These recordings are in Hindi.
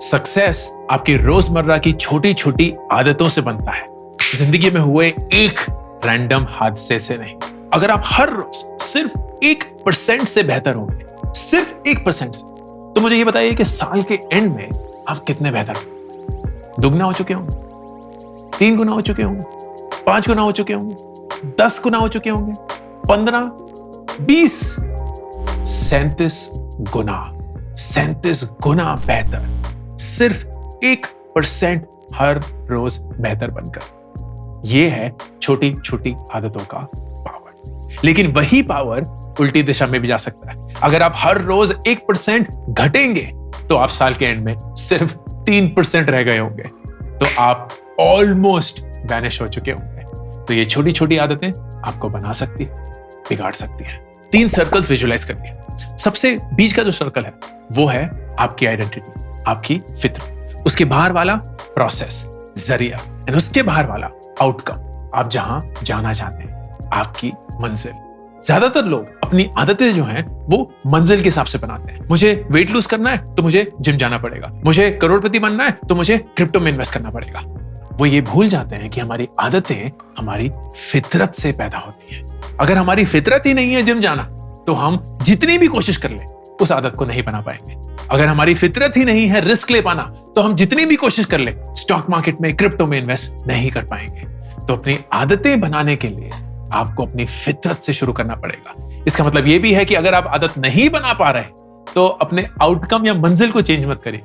सक्सेस आपकी रोजमर्रा की छोटी छोटी आदतों से बनता है, जिंदगी में हुए एक रैंडम हादसे से नहीं। अगर आप हर रोज सिर्फ 1% से बेहतर होंगे, सिर्फ 1% से, तो मुझे ये बताइए कि साल के एंड में आप कितने बेहतर होंगे? दुगना हो चुके होंगे, 3 गुना हो चुके होंगे, 5 गुना हो चुके होंगे, 10 गुना हो चुके होंगे, 15, 20, 37 गुना बेहतर, सिर्फ 1% हर रोज बेहतर बनकर। यह है छोटी छोटी आदतों का पावर। लेकिन वही पावर उल्टी दिशा में भी जा सकता है। अगर आप हर रोज 1% घटेंगे तो आप साल के एंड में सिर्फ 3% रह गए होंगे, तो आप ऑलमोस्ट वैनिश हो चुके होंगे। तो ये छोटी छोटी आदतें आपको बना सकती है, बिगाड़ सकती है। 3 सर्कल्स विजुलाइज करिए। सबसे बीच का जो सर्कल है वो है आपकी आइडेंटिटी, आपकी फितरत। उसके बाहर वाला प्रोसेस, जरिया, एंड उसके बाहर वाला आउटकम, आप जहां जाना चाहते हैं, आपकी मंजिल। ज्यादातर लोग अपनी आदतें जो हैं वो मंजिल के हिसाब से बनाते हैं। मुझे वेट लूज करना है तो मुझे जिम जाना पड़ेगा, मुझे करोड़पति बनना है तो मुझे क्रिप्टो में इन्वेस्ट करना पड़ेगा। वो ये भूल जाते हैं कि हमारी आदतें हमारी फितरत से पैदा होती हैं। अगर हमारी फितरत ही नहीं है जिम जाना, तो हम जितनी भी कोशिश कर लें उस आदत को नहीं बना पाएंगे। अगर हमारी फितरत ही नहीं है रिस्क ले पाना, तो हम जितनी भी कोशिश कर ले स्टॉक मार्केट में, क्रिप्टो में इन्वेस्ट नहीं कर पाएंगे। तो अपनी आदतें बनाने के लिए आपको अपनी फितरत से शुरू करना पड़ेगा। इसका मतलब यह भी है कि अगर आप आदत नहीं बना पा रहे तो अपने आउटकम या मंजिल को चेंज मत करिए,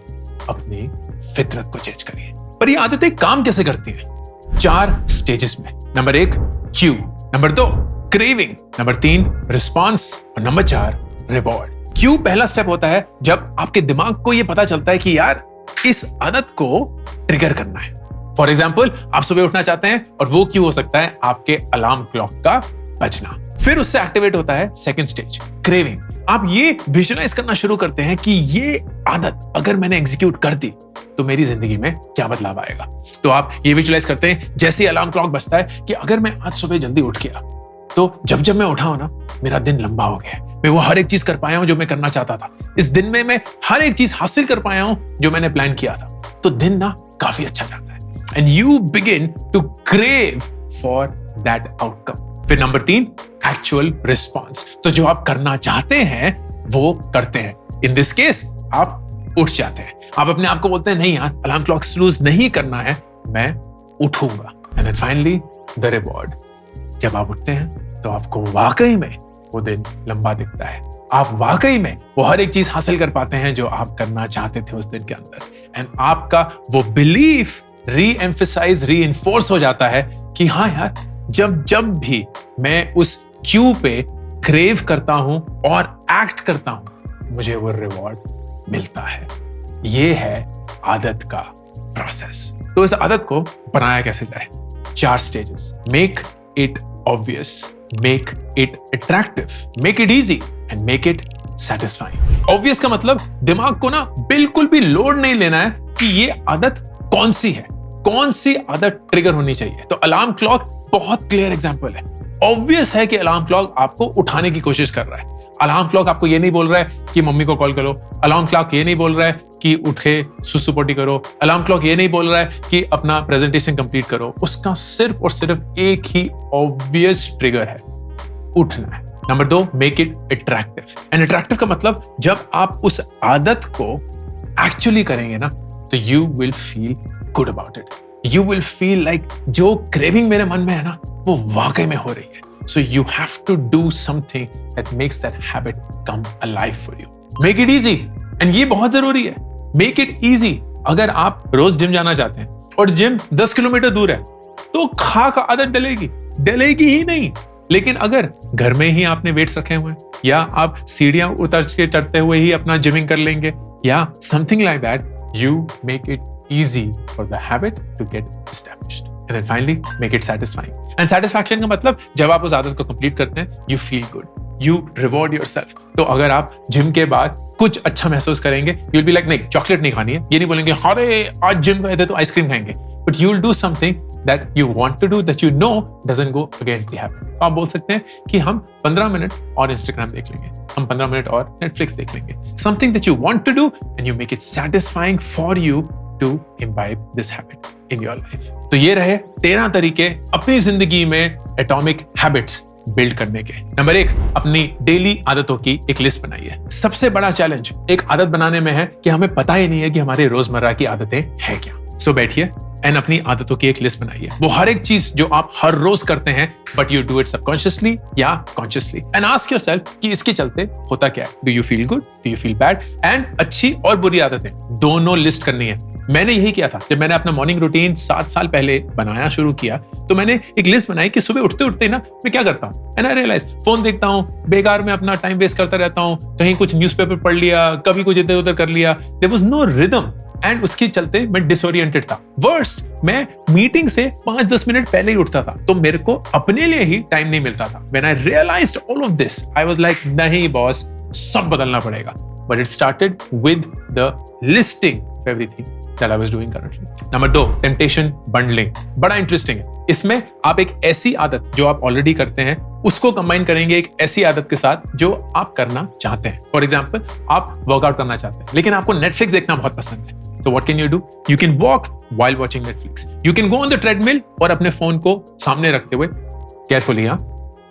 अपनी फितरत को चेंज करिए। पर ये आदतें काम कैसे करती हैं? 4 स्टेजेस में। Number 1 Q, number 2 craving, number 3 response और नंबर 4 रिवॉर्ड। क्यू पहला स्टेप होता है जब आपके दिमाग को यह पता चलता है कि यार इस आदत को ट्रिगर करना है। फॉर एग्जाम्पल, आप सुबह उठना चाहते हैं और वो क्यू हो सकता है आपके अलार्म क्लॉक का बजना। फिर उससे एक्टिवेट होता है सेकंड स्टेज, क्रेविंग। आप ये विजुलाइज करना शुरू करते हैं कि ये आदत अगर मैंने एग्जीक्यूट कर दी तो मेरी जिंदगी में क्या बदलाव आएगा। तो आप ये विजुलाइज करते हैं जैसे ही अलार्म क्लॉक बजता है कि अगर मैं आज सुबह जल्दी उठ गया तो जब जब मैं उठा हूं ना, मेरा दिन लंबा हो गया है, मैं वो हर एक चीज कर पाया हूं जो मैं करना चाहता था। इस दिन में मैं हर एक चीज हासिल कर पाया हूं जो मैंने प्लान किया था। तो दिन ना काफी अच्छा जाता है and you begin to crave for that outcome. फिर नंबर 3 एक्चुअल रिस्पॉन्स। तो जो आप करना चाहते हैं वो करते हैं। इन दिस केस आप उठ जाते हैं। आप अपने आप को बोलते हैं नहीं यार, अलार्म क्लॉक स्नूज नहीं करना है, मैं उठूंगा। And then finally the reward. जब आप उठते हैं तो आपको वाकई में वो दिन लंबा दिखता है। आप वाकई में वो हर एक चीज हासिल कर पाते हैं जो आप करना चाहते थे उस दिन के अंदर। एंड आपका वो बिलीफ रीइंफोर्स हो जाता है कि हाँ यार, जब भी मैं उस क्यू पे क्रेव करता हूं और एक्ट करता हूं, मुझे वो रिवॉर्ड मिलता है। ये है आदत का प्रोसेस। तो इस आदत को बनाया कैसे जाए? 4 stages. Make it obvious, make it attractive, make it easy and make it satisfying. Obvious का मतलब दिमाग को ना बिल्कुल भी लोड नहीं लेना है कि ये आदत कौन सी है, कौन सी आदत ट्रिगर होनी चाहिए। तो अलार्म क्लॉक बहुत क्लियर एग्जांपल है। ऑब्वियस है कि अलार्म क्लॉक आपको उठाने की कोशिश कर रहा है। अलार्म क्लॉक आपको ये नहीं बोल रहा है कि मम्मी को कॉल करो। अलार्म क्लॉक ये नहीं बोल रहा है कि उठ के सुसु पोटी करो। अलार्म क्लॉक ये नहीं बोल रहा है कि अपना प्रेजेंटेशन कंप्लीट करो। उसका सिर्फ और सिर्फ एक ही ऑब्वियस ट्रिगर है, उठना है। Number 2 make it attractive. And attractive का मतलब जब आप उस आदत को एक्चुअली करेंगे ना, तो you will feel good about it. You will feel like जो क्रेविंग मेरे मन में है ना, वो वाकई में हो रही है। So you have to do something that makes that habit come alive for you. Make it easy. And ये बहुत जरूरी है। Make it easy. अगर आप रोज जिम जाना चाहते हैं और जिम 10 किलोमीटर दूर है, तो खा का आदत डलेगी ही नहीं। लेकिन अगर घर में ही आपने वेट्स रखे हुए हैं, या आप सीढ़ियां उतर के चढ़ते हुए ही अपना जिमिंग कर लेंगे, या something like that, you make it easy for the habit to get established. And then finally, make it satisfying. And satisfaction का मतलब जब आप उस आदत को कंप्लीट करते हैं, you feel good, you reward yourself. तो अगर आप जिम के बाद कुछ अच्छा महसूस करेंगे, you'll be like नहीं, चॉकलेट नहीं खानी है, ये नहीं बोलेंगे अरे आज जिम गए थे तो आइसक्रीम खाएंगे, but you'll do something that you want to do, that you know doesn't go against the habit. तो आप बोल सकते हैं कि हम 15 मिनट और Instagram देख लेंगे, हम 15 मिनट और Netflix देख लेंगे. Something that you want to do and you make it satisfying for you to imbibe this habit in your life. तो ये रहे 13 तरीके अपनी जिंदगी में एटॉमिक हैबिट्स बिल्ड करने के. नंबर 1, अपनी डेली आदतों की एक लिस्ट बनाइए. सबसे बड़ा चैलेंज एक आदत बनाने में है कि हमें पता ही नहीं है कि हमारी रोजमर्रा की आदतें हैं क्या. सो बैठिए एंड अपनी आदतों की एक लिस्ट बनाइए. वो हर एक चीज जो आप हर रोज करते हैं, but you do it subconsciously या कॉन्शियसली, एंड आस्क योरसेल्फ कि इसके चलते होता क्या है. Do you feel good, do you feel bad, and अच्छी और बुरी आदतें दोनों लिस्ट करनी है. मैंने यही किया था जब मैंने अपना मॉर्निंग रूटीन 7 साल पहले बनाया शुरू किया. तो मैंने एक लिस्ट बनाई कि सुबह उठते उठते ना मैं क्या करता हूँ. एंड आई रियलाइज फोन देखता हूँ, बेकार में अपना टाइम वेस्ट करता रहता हूँ, कहीं कुछ न्यूज़पेपर पढ़ लिया, कभी कुछ इधर उधर कर लिया. There was no rhythm and उसके चलते मैं डिसोरिएंटेड था. वर्स्ट, मैं मीटिंग से 5-10 मिनट पहले ही उठता था तो मेरे को अपने लिए ही टाइम नहीं मिलता था. When I realised all of this I was like नहीं बॉस, सब बदलना पड़ेगा. But it started with the listing of everything that I was doing currently. Number 2, temptation bundling. बड़ा इंटरेस्टिंग है. इसमें आप एक ऐसी आदत जो आप ऑलरेडी करते हैं उसको कंबाइन करेंगे एक ऐसी आदत के साथ जो आप करना चाहते हैं. फॉर एग्जाम्पल, आप वर्कआउट करना चाहते हैं लेकिन आपको नेटफ्लिक्स देखना बहुत पसंद है. So what can you do? You can walk while watching Netflix. You can go on the treadmill और अपने फोन को सामने रखते हुए, केयरफुली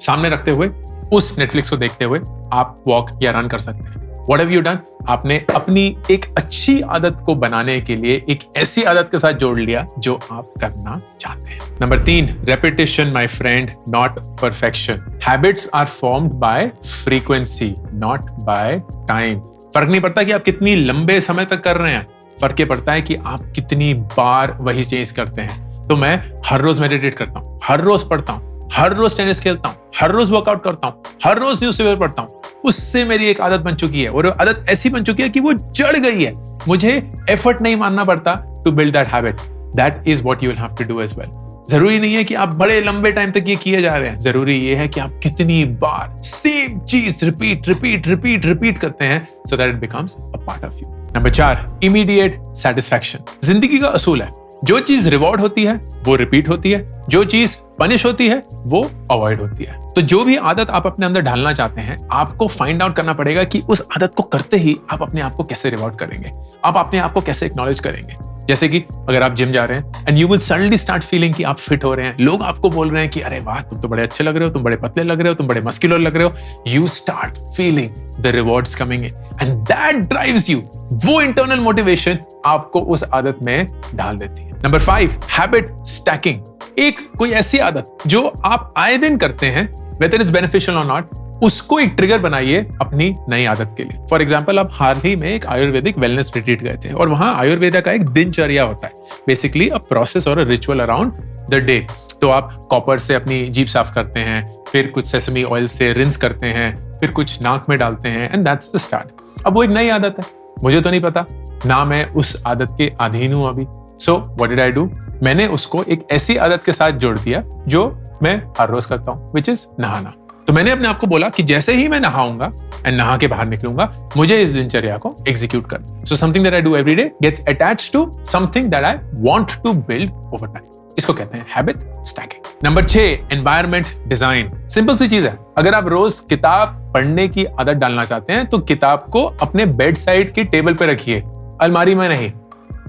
सामने रखते हुए उस नेटफ्लिक्स को देखते हुए आप वॉक या रन कर सकते हैं. What have you done? आपने अपनी एक अच्छी आदत को बनाने के लिए एक ऐसी आदत के साथ जोड़ लिया जो आप करना चाहते हैं. Number 3, repetition, my friend, not perfection. Habits are formed by frequency, not by time. फर्क नहीं पड़ता कि आप कितनी लंबे समय तक कर रहे हैं, फर्क ये पड़ता है कि आप कितनी बार वही चीज करते हैं. तो मैं हर रोज मेडिटेट करता हूँ, हर रोज पढ़ता हूँ, हर रोज टेनिस खेलता हूँ, हर रोज वर्कआउट करता हूँ, हर रोज न्यूज़पेपर पढ़ता हूँ. उससे मेरी एक आदत बन चुकी है और आदत ऐसी बन चुकी है कि वो जड़ गई है. मुझे एफर्ट नहीं मानना पड़ता to build that habit. That is what you will have to do as well. जरूरी नहीं है कि आप बड़े लंबे टाइम तक ये किए जा रहे हैं. जरूरी ये है कि आप कितनी बार सेम चीज रिपीट करते हैं so that it becomes a part of you. Number 4, immediate satisfaction. जिंदगी का असूल है, जो चीज रिवॉर्ड होती है वो रिपीट होती है, जो चीज पनिश होती है वो अवॉइड होती है. तो जो भी आदत आप अपने अंदर ढालना चाहते हैं, आपको फाइंड आउट करना पड़ेगा कि उस आदत को करते ही आप अपने आप को कैसे रिवॉर्ड करेंगे, आप अपने आप को कैसे एक्नॉलेज करेंगे. जैसे कि अगर आप जिम जा रहे हैं and you will suddenly start feeling कि आप फिट हो रहे हैं, लोग आपको बोल रहे हैं कि अरे वाह तुम तो बड़े अच्छे लग रहे हो, तुम बड़े पतले लग रहे हो, तुम बड़े मस्कुलर लग रहे हो. You start feeling the rewards coming in and that drives you. वो इंटरनल मोटिवेशन आपको उस आदत में डाल देती है. Number 5, habit stacking. एक कोई ऐसी आदत जो आप आए दिन करते हैं, whether it's beneficial or not, उसको एक ट्रिगर बनाइए अपनी नई आदत के लिए. फॉर एग्जाम्पल, आप हाल ही में एक आयुर्वेदिक वेलनेस रिट्रीट गए थे और वहां आयुर्वेदा का एक दिनचर्या होता है, बेसिकली अ प्रोसेस और a ritual around the day. तो आप कॉपर से अपनी जीभ साफ करते हैं, फिर कुछ सेसमी ऑयल से रिंस करते हैं, फिर कुछ नाक में डालते हैं, एंड दैट्स द स्टार्ट. अब वो एक नई आदत है, मुझे तो नहीं पता ना, मैं उस आदत के अधीन हूं अभी. So what did I do? मैंने उसको एक ऐसी आदत के साथ जोड़ दिया जो मैं हर रोज करता हूं, विच इज नहाना. तो मैंने अपने आप को बोला कि जैसे ही मैं नहाऊंगा एंड नहा के बाहर निकलूंगा, मुझे इस दिनचर्या को एग्जीक्यूट करना. So something that I do every day gets attached to something that I want to build over time. इसको कहते हैं habit stacking. Number 6, environment design. Simple सी चीज है, अगर आप रोज किताब पढ़ने की आदत डालना चाहते हैं तो किताब को अपने बेड साइड के टेबल पे रखिए, अलमारी में नहीं.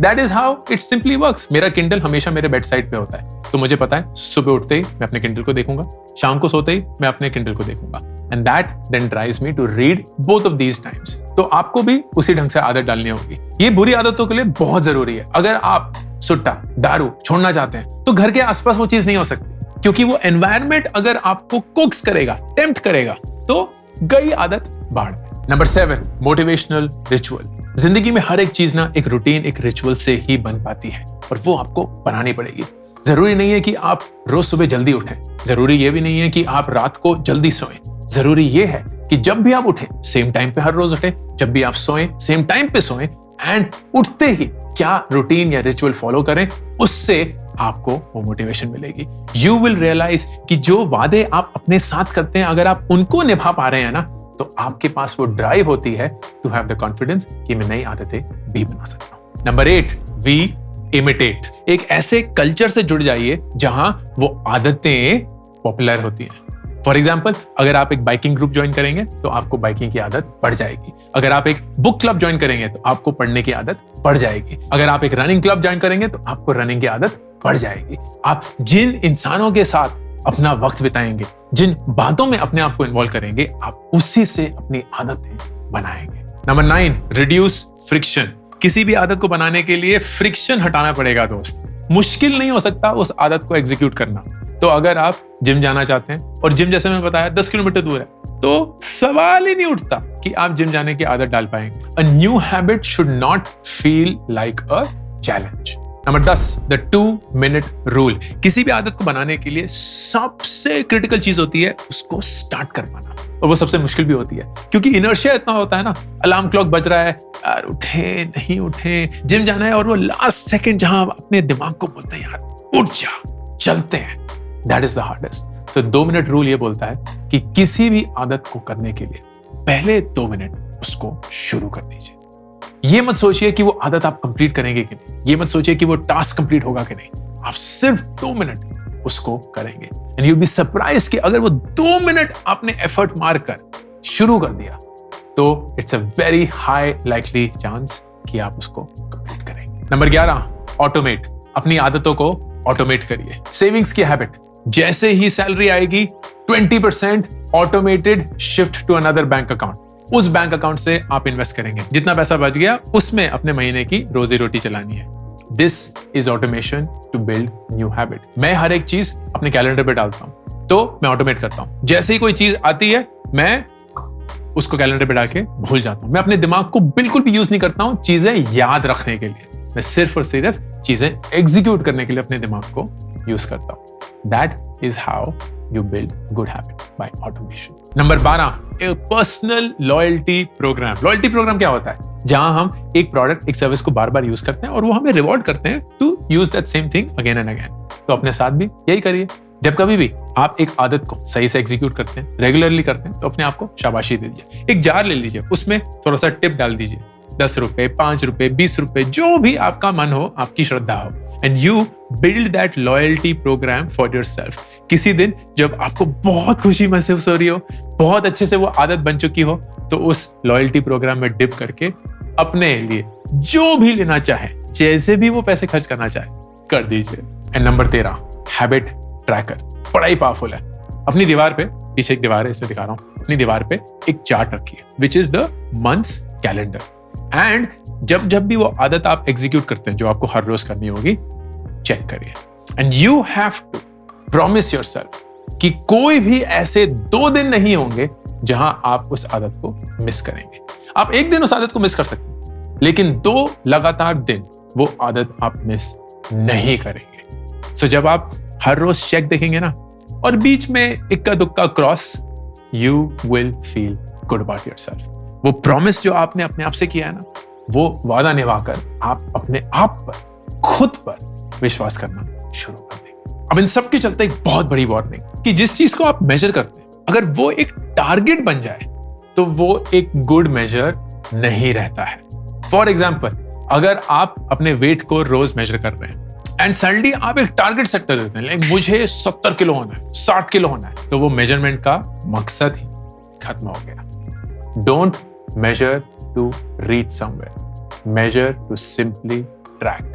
That is how it simply works. मेरा किंडल हमेशा मेरे बेड साइड पे होता है, तो मुझे पता है सुबह उठते ही मैं अपने किंडल को देखूंगा, शाम को सोते ही मैं अपने किंडल को देखूंगा. And that then drives me to read both of these times. तो आपको भी उसी ढंग से आदत डालनी होगी. ये बुरी आदतों के लिए बहुत जरूरी है. अगर आप सुट्टा, दारू छोड़ना चाहते हैं तो घर के आसपास वो चीज नहीं हो सकती, क्योंकि वो एनवायरनमेंट अगर आपको कोक्स करेगा, टेम्प्ट करेगा, तो गई आदत बाढ़. Number 7, motivational ritual. जिंदगी में हर एक चीज ना एक रूटीन, एक रिचुअल से ही बन पाती है और वो आपको बनानी पड़ेगी. जरूरी नहीं है कि आप रोज सुबह जल्दी उठें, जरूरी ये भी नहीं है कि आप रात को जल्दी सोएं. जरूरी ये है कि जब भी आप उठें सेम टाइम पे हर रोज उठें, जब भी आप सोएं सेम टाइम पे सोएं, एंड उठते ही क्या रूटीन या रिचुअल फॉलो करें, उससे आपको वो मोटिवेशन मिलेगी. यू विल रियलाइज कि जो वादे आप अपने साथ करते हैं, अगर आप उनको निभा पा रहे हैं ना, तो आपके पास वो ड्राइव होती है टू हैव द कॉन्फिडेंस कि मैं नई आदतें भी बना सकता हूं. Number 8, we imitate. एक ऐसे कल्चर से जुड़ जाइए जहां वो आदतें पॉपुलर होती हैं। फॉर एग्जाम्पल, अगर आप एक बाइकिंग ग्रुप ज्वाइन करेंगे तो आपको बाइकिंग की आदत बढ़ जाएगी। अगर आप एक बुक क्लब ज्वाइन करेंगे तो आपको पढ़ने की आदत बढ़ जाएगी। अगर आप एक रनिंग क्लब ज्वाइन करेंगे तो आपको रनिंग की आदत बढ़ जाएगी। आप जिन इंसानों के साथ अपना वक्त बिताएंगे, जिन बातों में अपने आप को इन्वॉल्व करेंगे, आप उसी से अपनी आदतें बनाएंगे। Number 9, reduce friction. किसी भी आदत को बनाने के लिए फ्रिक्शन हटाना पड़ेगा दोस्त। मुश्किल नहीं हो सकता उस आदत को एग्जीक्यूट करना। तो अगर आप जिम जाना चाहते हैं और जिम जैसे मैं बताया 10 किलोमीटर दूर है, तो सवाल ही नहीं उठता कि आप जिम जाने की आदत डाल पाएंगे। A new habit should not feel like a challenge. Number 10, the 2-minute rule. किसी भी आदत को बनाने के लिए सबसे क्रिटिकल चीज होती है उसको स्टार्ट कर पाना, और वो सबसे मुश्किल भी होती है क्योंकि इनर्शिया इतना होता है ना। अलार्म क्लॉक बज रहा है, यार उठे नहीं उठे, जिम जाना है, और वो लास्ट सेकंड जहां अपने दिमाग को बोलते हैं यार उठ जा, चलते हैं। That is the hardest. तो 2-minute रूल ये बोलता है कि किसी भी आदत को करने के लिए पहले 2 मिनट उसको शुरू कर दीजिए। ये मत सोचिए कि वो आदत आप कंप्लीट करेंगे कि नहीं, ये मत सोचिए कि वो टास्क कंप्लीट होगा कि नहीं, आप सिर्फ 2 मिनट उसको करेंगे। एंड यू बी सरप्राइज कि अगर वो 2 मिनट आपने एफर्ट मार कर शुरू कर दिया तो it's a very high likely chance कि आप उसको कंप्लीट करेंगे। Number 11, automate. अपनी आदतों को ऑटोमेट करिए। सेविंग्स की हैबिट, जैसे ही सैलरी आएगी 20% automated shift to another bank account. उस बैंक अकाउंट से आप इन्वेस्ट करेंगे, जितना पैसा बच गया उसमें अपने महीने की रोजी रोटी चलानी है। This is automation to build new habit. मैं हर एक चीज अपने कैलेंडर पे डालता हूं, तो मैं ऑटोमेट करता हूं। जैसे ही कोई चीज आती है मैं उसको कैलेंडर पे डाल के भूल जाता हूं। मैं अपने दिमाग को बिल्कुल भी यूज नहीं करता हूं चीजें याद रखने के लिए, मैं सिर्फ और सिर्फ चीजें एग्जीक्यूट करने के लिए अपने दिमाग को यूज करता हूं। That is how you build good habit by automation. Number 12, personal loyalty program. Loyalty program क्या होता है? जहां हम एक प्रोडक्ट, एक सर्विस को बार बार यूज करते हैं और वो हमें रिवॉर्ड करते हैं to use that same thing again and again. तो अपने साथ भी यही करिए। जब कभी भी आप एक आदत को सही से एग्जीक्यूट करते हैं, रेगुलरली करते हैं, तो अपने आप को शाबाशी दे दीजिए। एक जार ले लीजिए, उसमें थोड़ा सा टिप डाल दीजिए, 10 रुपए, 5 रुपए, 20 रुपए, जो भी आपका मन हो, आपकी श्रद्धा हो, and you build that loyalty program for yourself. किसी दिन जब आपको बहुत खुशी महसूस हो रही हो, बहुत अच्छे से वो आदत बन चुकी हो, तो उस लॉयल्टी प्रोग्राम में डिप करके अपने लिए जो भी लेना चाहे, जैसे भी वो पैसे खर्च करना चाहे, कर दीजिए। And number 13, habit tracker. बड़ा ही पावरफुल है। अपनी दीवार पे, पीछे एक दीवार है, इसमें दिखा रहा हूं, अपनी दीवार पे एक चार्ट रखिए which is the months calendar. And जब भी वो आदत आप एग्जीक्यूट करते हैं जो आपको हर रोज करनी होगी, चेक करिए। And you have to promise yourself कि कोई भी ऐसे 2 दिन नहीं होंगे जहां आप उस आदत को मिस करेंगे। आप एक दिन उस आदत को मिस कर सकते हैं, लेकिन 2 लगातार दिन वो आदत आप मिस नहीं करेंगे। सो जब आप हर रोज चेक देखेंगे ना, और बीच में इक्का दुक्का cross, you will feel good about yourself. वो प्रॉमिस जो आपने अपने आप से किया है ना, वो वादा निभाकर आप अपने आप पर, खुद पर विश्वास करना शुरू कर देंगे। अब इन सब के चलते एक बहुत बड़ी वार्निंग कि जिस चीज को आप मेजर करते हैं, अगर वो एक टारगेट बन जाए तो वो एक गुड मेजर नहीं रहता है। फॉर एग्जाम्पल, अगर आप अपने वेट को रोज मेजर कर रहे हैं एंड सडनली आप एक टारगेट सेट कर देते हैं, लाइक मुझे 70 किलो होना है, 60 किलो होना है, तो वो मेजरमेंट का मकसद ही खत्म हो गया। Don't measure to reach somewhere, measure to simply track।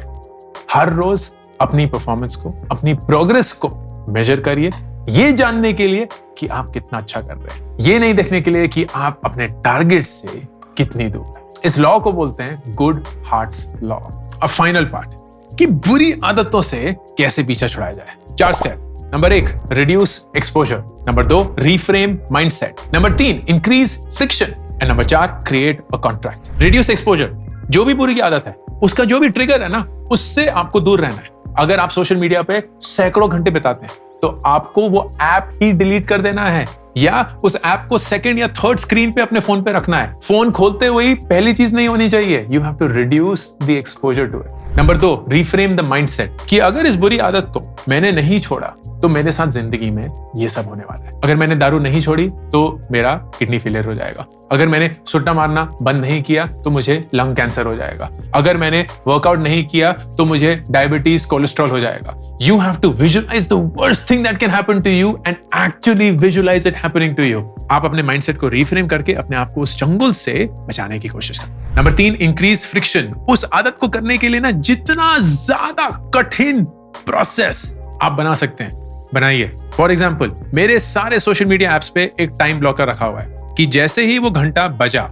हर रोज अपनी परफॉर्मेंस को, अपनी प्रोग्रेस को मेजर करिए, ये जानने के लिए कि आप कितना अच्छा कर रहे हैं, ये नहीं देखने के लिए कि आप अपने टारगेट से कितनी दूर हैं। इस लॉ को बोलते हैं गुड हार्ट्स लॉ। अब फाइनल पार्ट कि बुरी आदतों से कैसे पीछा छुड़ाया जाए। 4 step. Number 1, reduce exposure. Number 2, reframe mindset. Number 3, increase friction. And number 4, create a contract. Reduce exposure, जो भी बुरी की आदत है, उसका जो भी ट्रिगर है ना, उससे आपको दूर रहना है। अगर आप सोशल मीडिया पे सैकड़ों घंटे बिताते हैं, तो आपको वो ऐप ही डिलीट कर देना है, या उस ऐप को सेकंड या थर्ड स्क्रीन पे अपने फोन पे रखना है। फोन खोलते हुए पहली चीज नहीं होनी चाहिए। You have to reduce the exposure to it. Number 2, reframe the mindset कि अगर इस बुरी आदत को मैंने नहीं छोड़ा तो मेरे साथ जिंदगी में ये सब होने वाला है। अगर मैंने दारू नहीं छोड़ी तो मेरा किडनी फेलियर हो जाएगा। अगर मैंने सुट्टा मारना बंद नहीं किया तो मुझे लंग कैंसर हो जाएगा। अगर मैंने वर्कआउट नहीं किया तो मुझे डायबिटीज, कोलेस्ट्रॉल हो जाएगा। You have to visualize the worst thing that can happen to you and actually visualize it happening to you. आप अपने माइंडसेट को रीफ्रेम करके अपने आप को उस चंगुल से बचाने की कोशिश करें। Number 3, increase friction. उस आदत को करने के लिए ना जितना ज्यादा कठिन प्रोसेस आप बना सकते हैं बनाइए। फॉर एग्जाम्पल, मेरे सारे सोशल मीडिया एप्स पे एक टाइम ब्लॉकर रखा हुआ है कि जैसे ही वो घंटा बजा,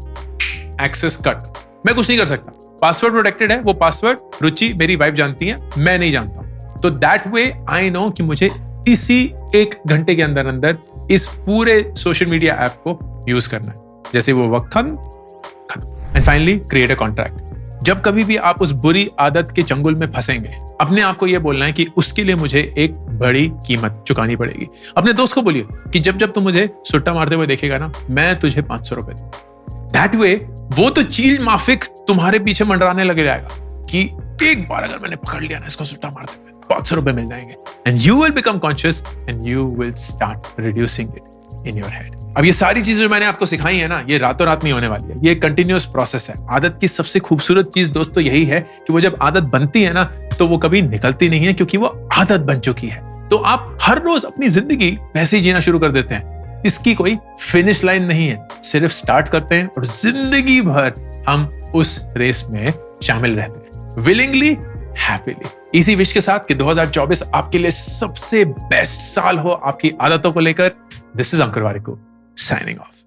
एक्सेस कट, मैं कुछ नहीं कर सकता। पासवर्ड प्रोटेक्टेड है, वो पासवर्ड रुचि मेरी वाइफ जानती है, मैं नहीं जानता। तो दैट वे आई नो कि मुझे इसी 1 घंटे के अंदर अंदर इस पूरे सोशल मीडिया ऐप को यूज करना है। जैसे वो वक्त खत्म। And finally, create a contract. जब कभी भी आप उस बुरी आदत के चंगुल में फंसेंगे, अपने आप को यह बोलना है कि उसके लिए मुझे एक बड़ी कीमत चुकानी पड़ेगी। अपने दोस्त को बोलिए कि जब जब तू मुझे सुट्टा मारते हुए देखेगा ना, मैं तुझे 500 रुपए दूंगा। दैट वे वो तो चील माफिक तुम्हारे पीछे मंडराने लग जाएगा कि एक बार अगर मैंने पकड़ लिया ना इसको सुट्टा मारते हुए, 500 रुपए मिल जाएंगे। And you will become conscious and you will start reducing it in your head. अब ये सारी चीजें जो मैंने आपको सिखाई है ना, ये रातों रात नहीं होने वाली है। ये एक कंटिन्यूअस प्रोसेस है। आदत की सबसे खूबसूरत चीज दोस्तों यही है कि वो जब आदत बनती है ना, तो वो कभी निकलती नहीं है, क्योंकि वो आदत बन चुकी है। तो आप हर रोज अपनी जिंदगी वैसे ही जीना शुरू कर देते हैं। इसकी कोई फिनिश लाइन नहीं है, सिर्फ स्टार्ट करते हैं और जिंदगी भर हम उस रेस में शामिल रहते हैं, विलिंगली, हैप्पीली। इसी विश के साथ कि 2024 आपके लिए सबसे बेस्ट साल हो आपकी आदतों को लेकर। This is Ankur Warikoo, signing off.